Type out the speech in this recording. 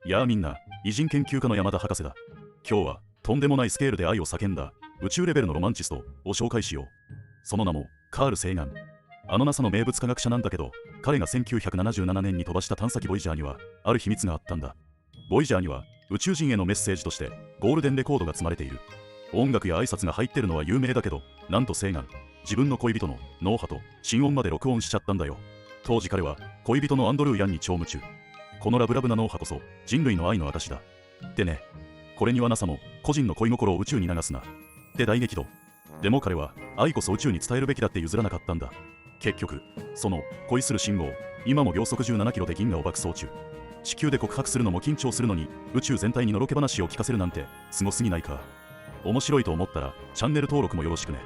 やあみんな、偉人研究家の山田博士だ。今日はとんでもないスケールで愛を叫んだ宇宙レベルのロマンチストを紹介しよう。その名もカール・セーガン。あの NASA の名物科学者なんだけど、彼が1977年に飛ばした探査機ボイジャーにはある秘密があったんだ。ボイジャーには宇宙人へのメッセージとしてゴールデンレコードが積まれている。音楽や挨拶が入ってるのは有名だけど、なんとセーガン、自分の恋人の脳波と心音まで録音しちゃったんだよ。当時彼は恋人のアンドルー・ヤンに超夢中。このラブラブな脳波こそ人類の愛の証だ。でね、これには NASA も個人の恋心を宇宙に流すなって大激怒。でも彼は愛こそ宇宙に伝えるべきだって譲らなかったんだ。結局、その恋する信号、今も秒速17キロで銀河を爆走中。地球で告白するのも緊張するのに、宇宙全体にのろけ話を聞かせるなんてすごすぎないか。面白いと思ったらチャンネル登録もよろしくね。